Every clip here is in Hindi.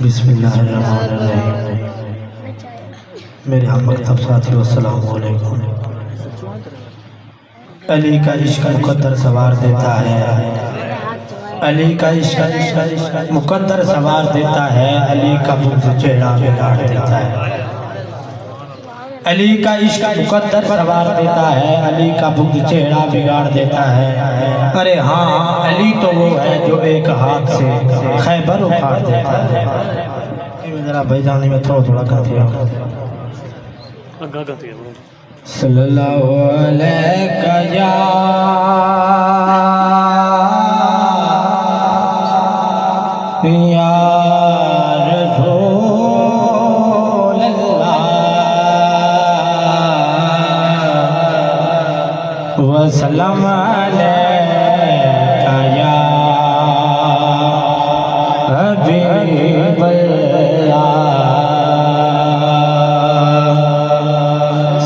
बिस्मिल्लाहिर्रहमानिर्रहीम। मेरे हम मकतब साथियों अस्सलाम वालेकुम। अली का इश्क मुकद्दर सवार देता है, अली का इश्क मुकद्दर सवार देता है, अली का बुग़्ज़ चेहरा बिगाड़ देता है। अली का इश्क मुकद्दर सवार देता है, अली का बुग़्ज़ चेहरा बिगाड़ देता है। अरे हाँ, अली तो वो है जो एक हाथ से खैबर उखाड़ देता है। जरा भाई जाने में थोड़ा कर दिया। सल्लल्लाहु अलैहि या रसूल अल्लाह वसल्लम अलैका या हबीब अल्लाह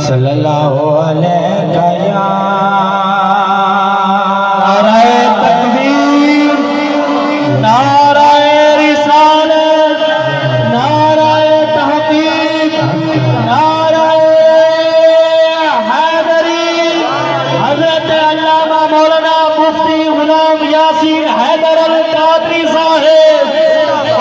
सल्लल्लाहु अलैका या नाराए तकबीर, नाराए रिसालत, नाराए तहकीक, नाराए हैदरी। हज़रत अल्लामा मौलाना मुफ्ती गुलाम यासीन हैदर अल कादरी साहिब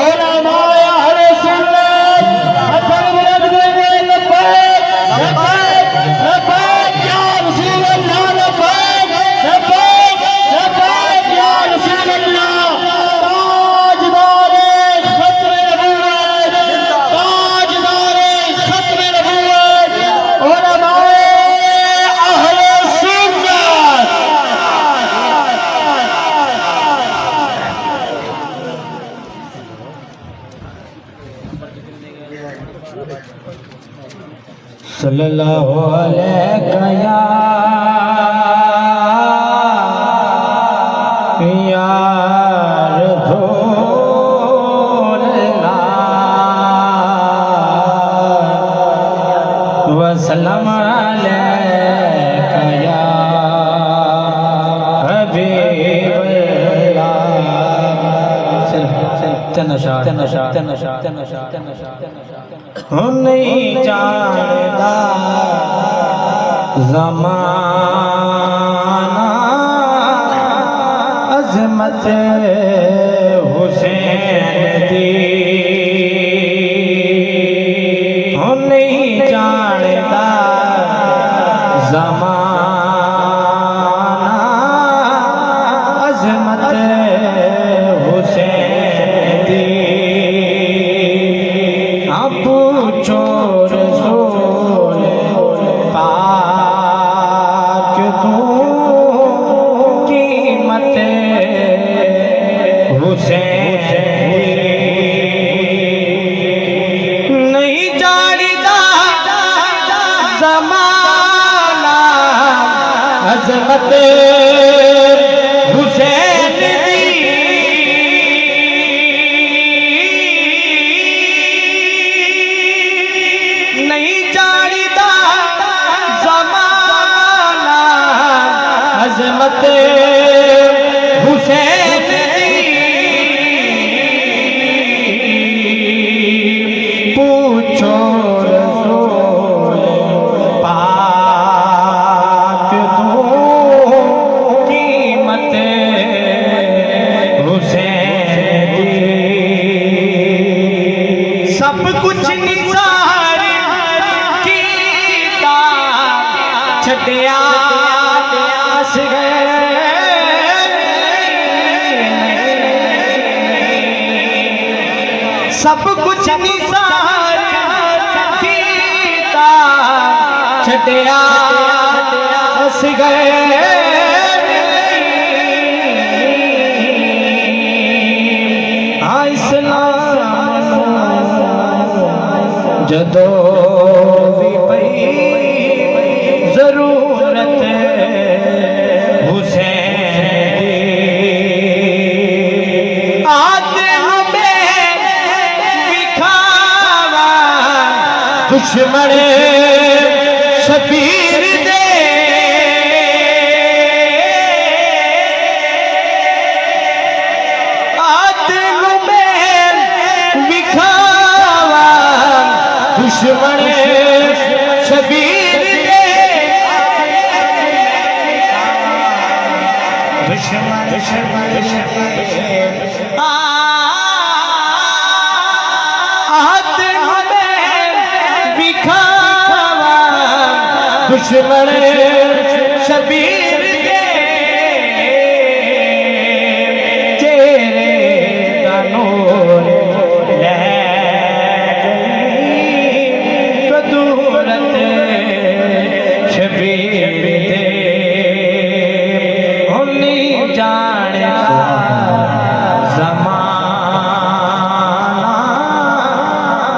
उलमाए अहले सुन्नत हसन विरद में लब्बैक लब्बैक लब्बैक या रसूल अल्लाह, लब्बैक लब्बैक लब्बैक या रसूल अल्लाह। ताजदारे खत्म नबूवत, ताजदारे खत्म नबूवत उलमाए अहले सुन्नत। सल्लल्लाहु अलैका या रसूल अल्लाह वसल्लम अलैका या हबीब अल्लाह। नहीं जानता ज़माना अज़मत हुसैन दी, नहीं जानता ज़माना अज़मत हुसैन दी। पूछो रसूल पाक तू कीमत हुसैन नहीं जानता ज़माना अज़मत हुसैन दी। नहीं जानता ज़माना अज़मत हुसैन दी। पूछो रसूल पाक तू कीमत हुसैन दी। सब कुछ निसार कीता छड्या सब कुछ निसार कीता छड्या अस गए। हाँ इस्लाम जदों भी पई ज़रूरत हुसैन दी, आते हमें दिखावा दुश्मन शबीर दे। दुश्मन शबीर दे दुश्मन दुश्मन शबीर दे तेरे नूर ले गई कदूरत शबीर दे होनी जाने ज़माना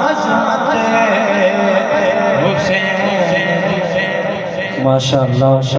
अज़मत हुसैन माशाअल्लाह।